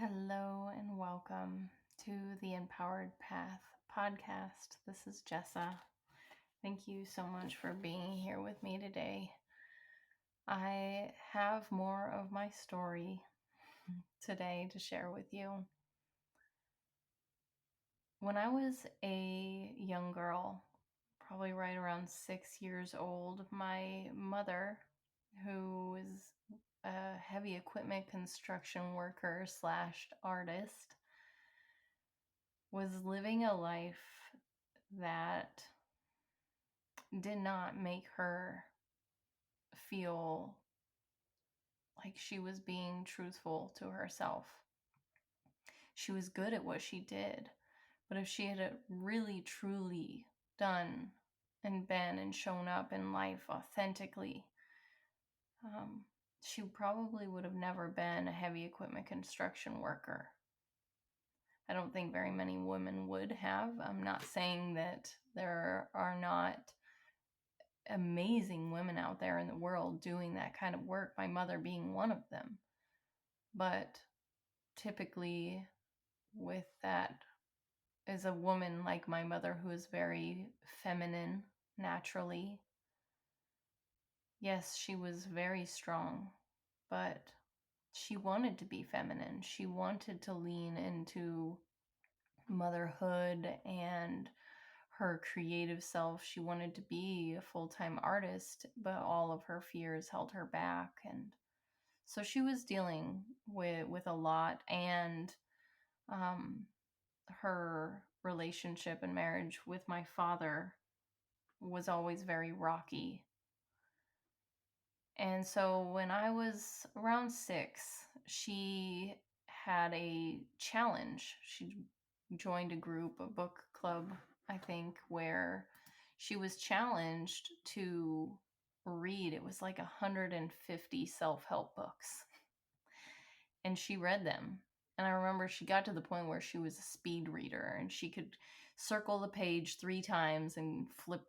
Hello and welcome to the Empowered Path podcast. This is Jessa. Thank you so much for being here with me today. I have more of my story today to share with you. When I was a young girl, probably right around 6 years old, my mother, who is a heavy equipment construction worker slash artist, was living a life that did not make her feel like she was being truthful to herself. She was good at what she did, but if she had really truly done and been and shown up in life authentically, she probably would have never been a heavy equipment construction worker. I don't think very many women would have. I'm not saying that there are not amazing women out there in the world doing that kind of work, my mother being one of them. But typically, with that, is a woman like my mother who is very feminine naturally. Yes, she was very strong, but she wanted to be feminine. She wanted to lean into motherhood and her creative self. She wanted to be a full-time artist, but all of her fears held her back. And so she was dealing with a lot. And her relationship and marriage with my father was always very rocky. And so when I was around 6, she had a challenge. She joined a group, a book club, I think, where she was challenged to read. It was like 150 self-help books. And she read them. And I remember she got to the point where she was a speed reader and she could circle the page 3 times and flip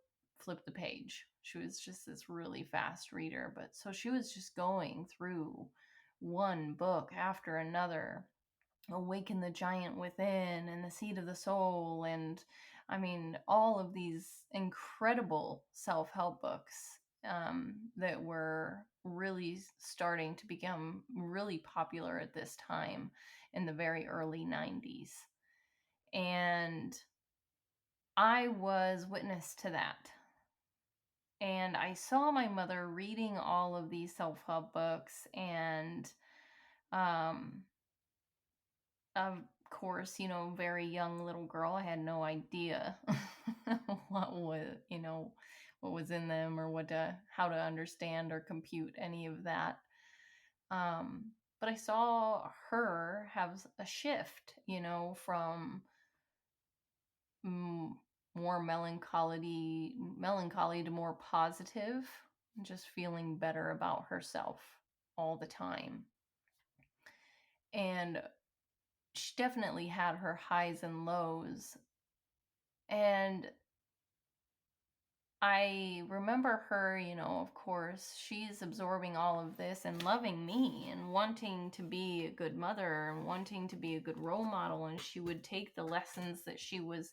the page. She was just this really fast reader. But so she was just going through one book after another. Awaken the Giant Within and The Seed of the Soul, and I mean all of these incredible self-help books that were really starting to become really popular at this time in the very early 90s. And I was witness to that. And I saw my mother reading all of these self-help books, and of course, very young little girl, I had no idea what was in them, or how to understand or compute any of that. But I saw her have a shift, from more melancholy to more positive, just feeling better about herself all the time. And she definitely had her highs and lows. And I remember her, of course, she's absorbing all of this and loving me and wanting to be a good mother and wanting to be a good role model. And she would take the lessons that she was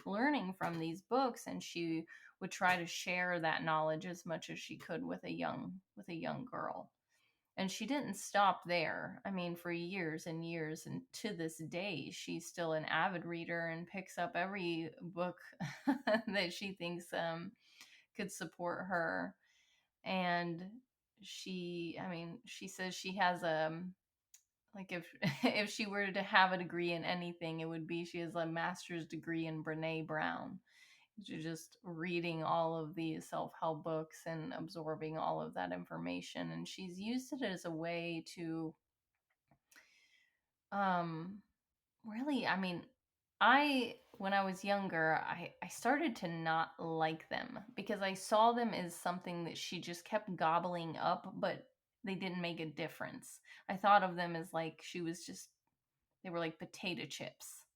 learning from these books and she would try to share that knowledge as much as she could with a young girl. And she didn't stop there. I mean, for years and years, and to this day, she's still an avid reader and picks up every book that she thinks could support her. And she says she has like if she were to have a degree in anything, it would be she has a master's degree in Brene Brown. Just reading all of these self-help books and absorbing all of that information, and she's used it as a way to really, when I was younger, I started to not like them because I saw them as something that she just kept gobbling up, but they didn't make a difference. I thought of them as like they were like potato chips,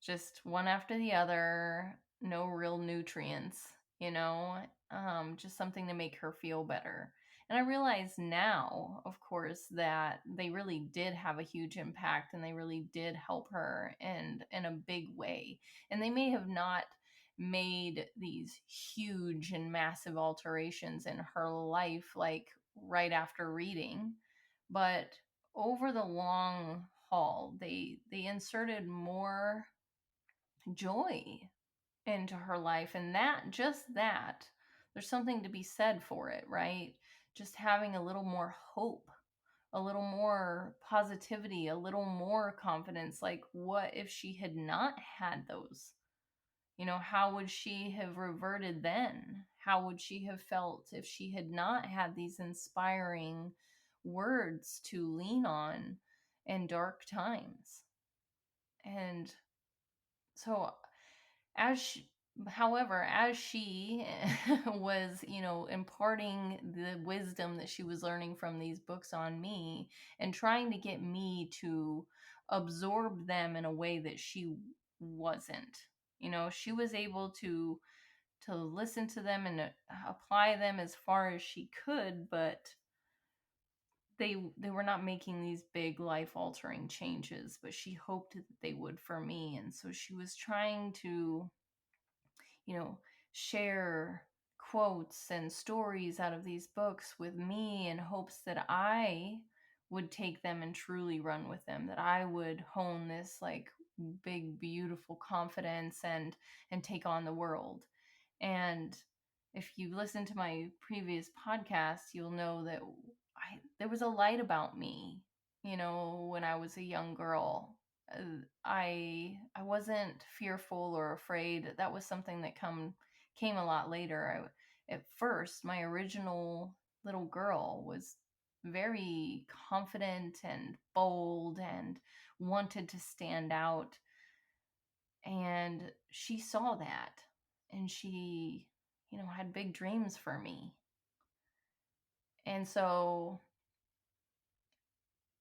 just one after the other, no real nutrients, just something to make her feel better. And I realize now, of course, that they really did have a huge impact and they really did help her and in a big way. And they may have not made these huge and massive alterations in her life like right after reading, but over the long haul, they inserted more joy into her life. And that, just that, there's something to be said for it, right? Just having a little more hope, a little more positivity, a little more confidence. Like, what if she had not had those? How would she have reverted then? How would she have felt if she had not had these inspiring words to lean on in dark times? And so as she, however, as she was, imparting the wisdom that she was learning from these books on me and trying to get me to absorb them in a way that she wasn't, she was able to listen to them and apply them as far as she could, but they were not making these big life altering changes, but she hoped that they would for me. And so she was trying to, you know, share quotes and stories out of these books with me in hopes that I would take them and truly run with them, that I would hone this like big beautiful confidence and take on the world. And if you listen to my previous podcast, you'll know that there was a light about me, when I was a young girl. I wasn't fearful or afraid. That was something that came a lot later. At first, my original little girl was very confident and bold and wanted to stand out. And she saw that, and she, had big dreams for me. And so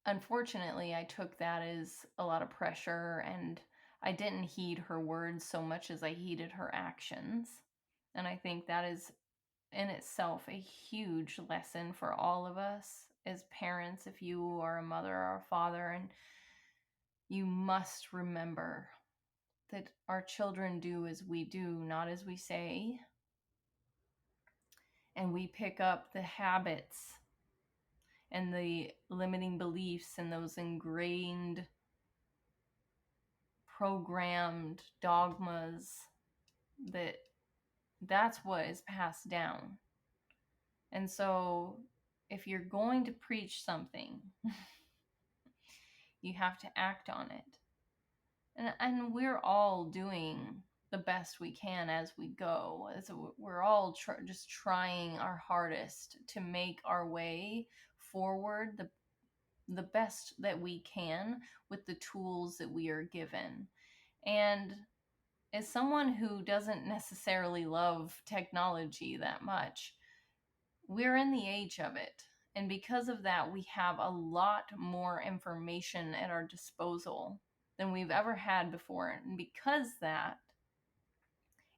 unfortunately, I took that as a lot of pressure, and I didn't heed her words so much as I heeded her actions. And I think that is in itself a huge lesson for all of us as parents. If you are a mother or a father, and you must remember that our children do as we do, not as we say. And we pick up the habits and the limiting beliefs and those ingrained, programmed dogmas that's what is passed down. And so if you're going to preach something, you have to act on it. And we're all doing the best we can as we go. We're all just trying our hardest to make our way forward the best that we can with the tools that we are given. And as someone who doesn't necessarily love technology that much, we're in the age of it. And because of that, we have a lot more information at our disposal than we've ever had before. And because that,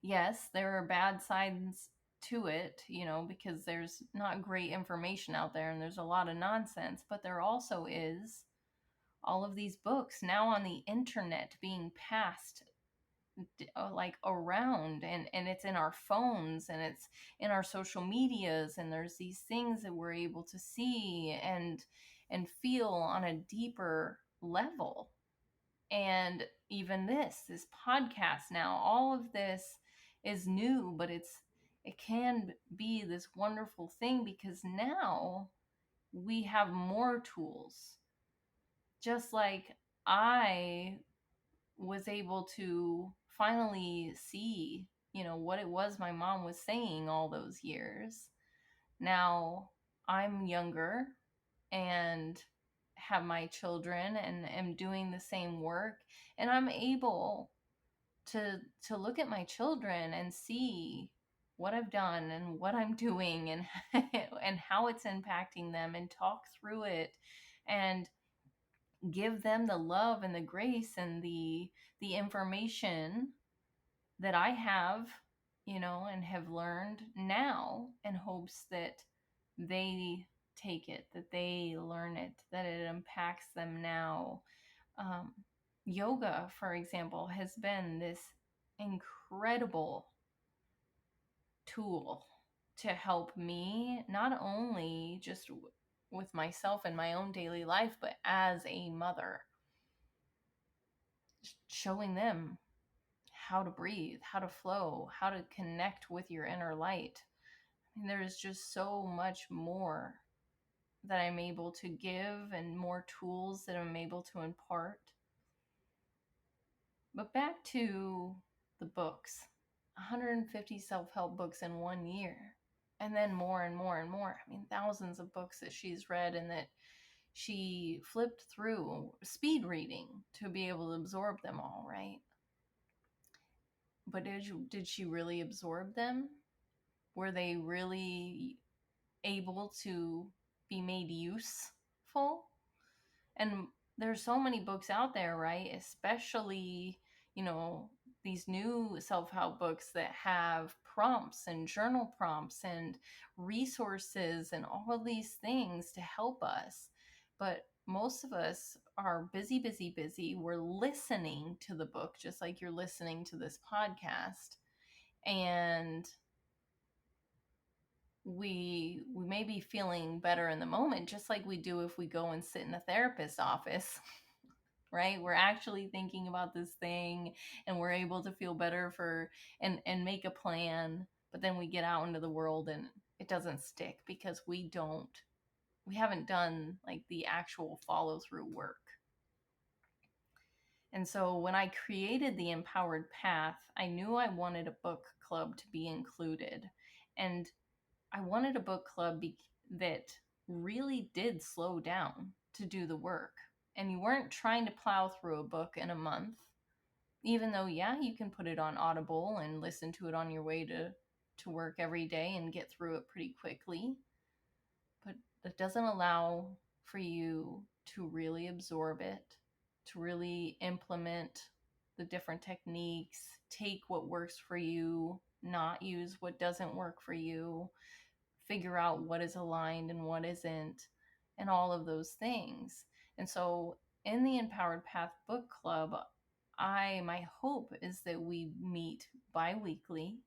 yes, there are bad sides to it, because there's not great information out there and there's a lot of nonsense, but there also is all of these books now on the internet being passed like around, and it's in our phones and it's in our social medias, and there's these things that we're able to see and feel on a deeper level. And even this podcast now, all of this is new, but it can be this wonderful thing because now we have more tools. Just like I was able to finally see, what it was my mom was saying all those years. Now I'm younger and have my children and am doing the same work, and I'm able to look at my children and see what I've done and what I'm doing and and how it's impacting them, and talk through it and give them the love and the grace and the information that I have, and have learned now, in hopes that they take it, that they learn it, that it impacts them now. um, Yoga, for example, has been this incredible tool to help me, not only just with myself in my own daily life, but as a mother, showing them how to breathe, how to flow, how to connect with your inner light. I mean, there is just so much more that I'm able to give and more tools that I'm able to impart. But back to the books, 150 self-help books in 1 year. And then more and more and more. I mean, thousands of books that she's read and that she flipped through, speed reading, to be able to absorb them all, right? But did she really absorb them? Were they really able to be made useful? And there's so many books out there, right? Especially, you know, these new self-help books that have prompts and journal prompts and resources and all of these things to help us. But most of us are busy, busy, busy. We're listening to the book just like you're listening to this podcast. And we may be feeling better in the moment, just like we do if we go and sit in a therapist's office. Right? We're actually thinking about this thing and we're able to feel better and make a plan, but then we get out into the world and it doesn't stick because we haven't done like the actual follow through work. And so when I created the Empowered Path, I knew I wanted a book club to be included. And I wanted a book club that really did slow down to do the work. And you weren't trying to plow through a book in a month, even though, yeah, you can put it on Audible and listen to it on your way to work every day and get through it pretty quickly. But it doesn't allow for you to really absorb it, to really implement the different techniques, take what works for you, not use what doesn't work for you, figure out what is aligned and what isn't, and all of those things. And so in the Empowered Path Book Club, my hope is that we meet bi-weekly,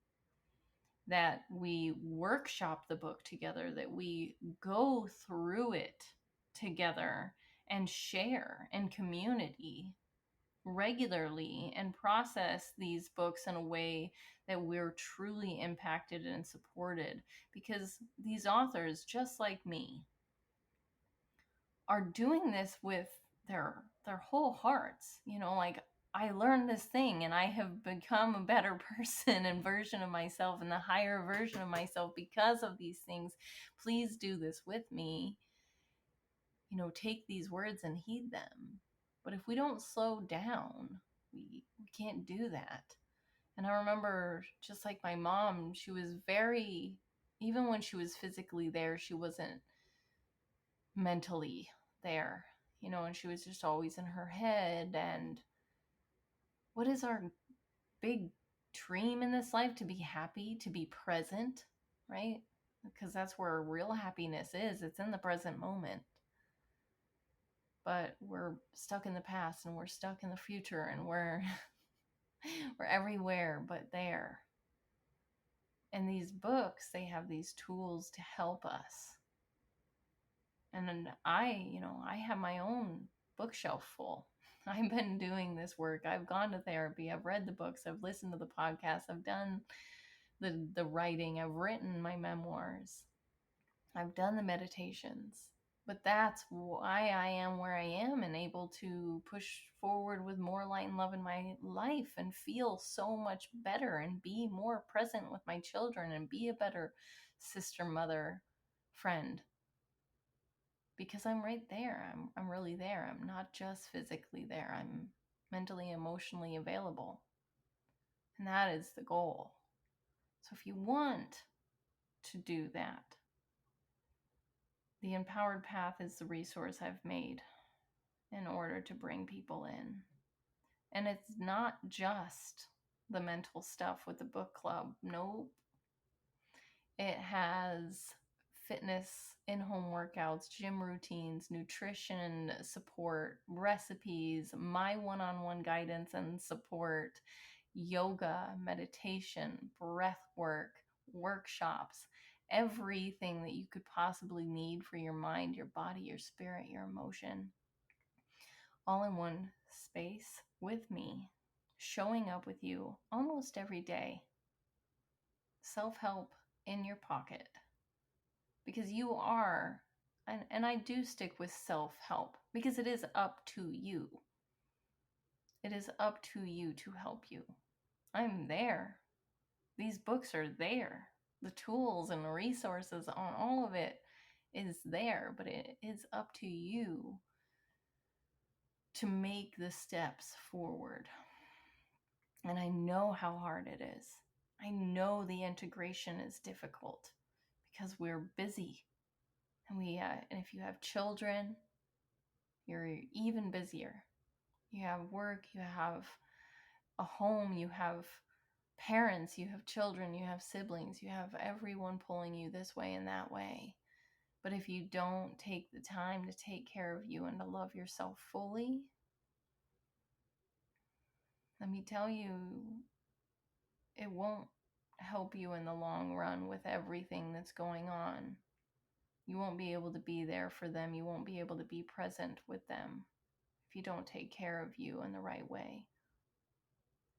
that we workshop the book together, that we go through it together and share in community regularly and process these books in a way that we're truly impacted and supported, because these authors, just like me, are doing this with their whole hearts. You know, like, I learned this thing and I have become a better person and version of myself and the higher version of myself because of these things. Please do this with me. You know, take these words and heed them. But if we don't slow down, we can't do that. And I remember, just like my mom, she was very, even when she was physically there, she wasn't mentally there, you know, and she was just always in her head. And what is our big dream in this life? To be happy, to be present, right? Because that's where real happiness is. It's in the present moment. But we're stuck in the past and we're stuck in the future and we're everywhere but there. And these books, they have these tools to help us. And I have my own bookshelf full. I've been doing this work. I've gone to therapy. I've read the books. I've listened to the podcasts. I've done the writing. I've written my memoirs. I've done the meditations. But that's why I am where I am and able to push forward with more light and love in my life and feel so much better and be more present with my children and be a better sister, mother, friend. Because I'm right there. I'm really there. I'm not just physically there. I'm mentally, emotionally available. And that is the goal. So if you want to do that, the Empowered Path is the resource I've made in order to bring people in. And it's not just the mental stuff with the book club. Nope. It has fitness, in-home workouts, gym routines, nutrition support, recipes, my one-on-one guidance and support, yoga, meditation, breath work, workshops, everything that you could possibly need for your mind, your body, your spirit, your emotion, all in one space with me, showing up with you almost every day. Self-help in your pocket. Because you are, and I do stick with self-help because it is up to you. It is up to you to help you. I'm there. These books are there. The tools and the resources on all of it is there, but it is up to you to make the steps forward. And I know how hard it is. I know the integration is difficult because we're busy. And and if you have children, you're even busier. You have work, you have a home, you have parents, you have children, you have siblings, you have everyone pulling you this way and that way. But if you don't take the time to take care of you and to love yourself fully, let me tell you, it won't help you in the long run with everything that's going on. You won't be able to be there for them. You won't be able to be present with them if you don't take care of you in the right way.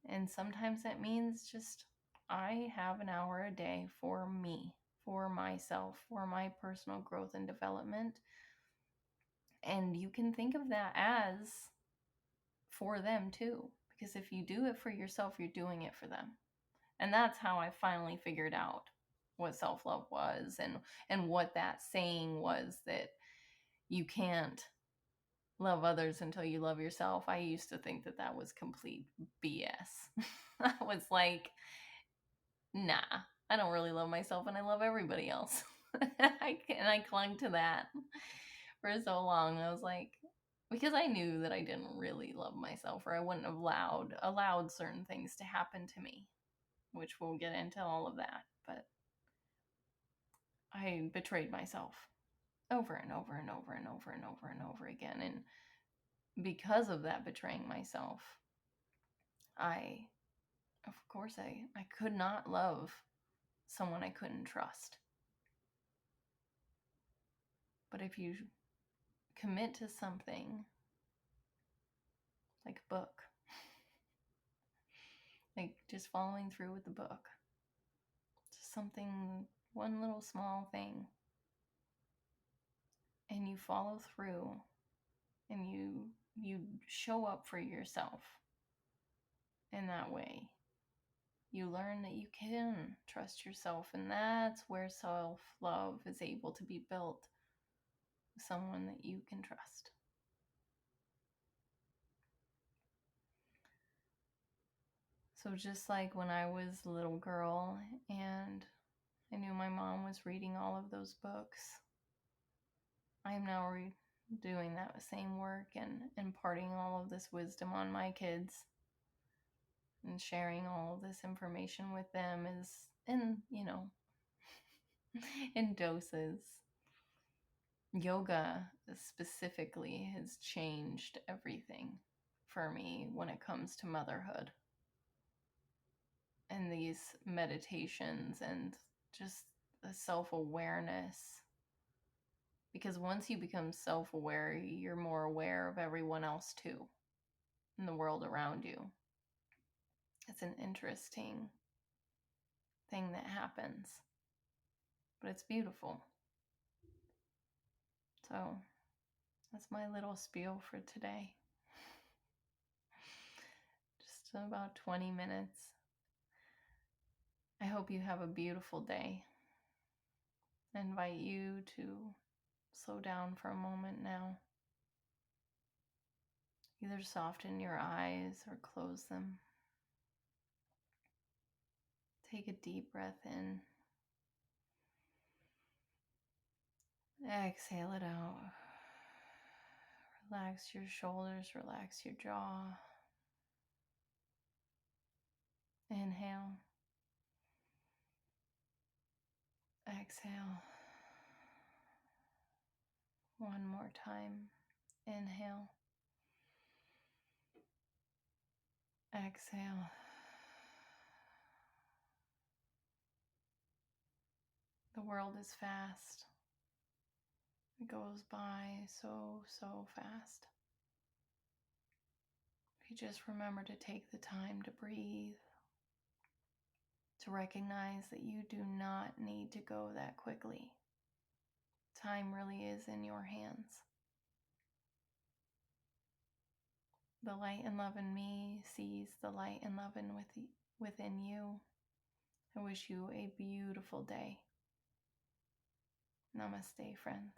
And sometimes that means just I have an hour a day for me, for myself, for my personal growth and development. And you can think of that as for them too. Because if you do it for yourself, you're doing it for them. And that's how I finally figured out what self-love was and what that saying was, that you can't love others until you love yourself. I used to think that that was complete BS. I was like, nah, I don't really love myself and I love everybody else. And I clung to that for so long. I was like, because I knew that I didn't really love myself, or I wouldn't have allowed certain things to happen to me, which we'll get into all of that. But I betrayed myself over and over and over and over and over and over again. And because of that betraying myself, of course, I could not love someone I couldn't trust. But if you commit to something like a book, like just following through with the book, just something, one little small thing, and you follow through and you show up for yourself in that way, you learn that you can trust yourself, and that's where self-love is able to be built, with someone that you can trust. So just like when I was a little girl and I knew my mom was reading all of those books, I am now doing that same work and imparting all of this wisdom on my kids and sharing all of this information with them is in, in doses. Yoga specifically has changed everything for me when it comes to motherhood. And these meditations and just the self-awareness. Because once you become self-aware, you're more aware of everyone else too, in the world around you. It's an interesting thing that happens, but it's beautiful. So that's my little spiel for today. Just about 20 minutes. I hope you have a beautiful day. I invite you to slow down for a moment now. Either soften your eyes or close them. Take a deep breath in. Exhale it out. Relax your shoulders, relax your jaw. Inhale. Exhale. One more time. Inhale. Exhale. The world is fast. It goes by so fast. If you just remember to take the time to breathe, to recognize that you do not need to go that quickly. Time really is in your hands. The light and love in me sees the light and love within you. I wish you a beautiful day. Namaste, friends.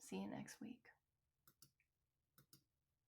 See you next week.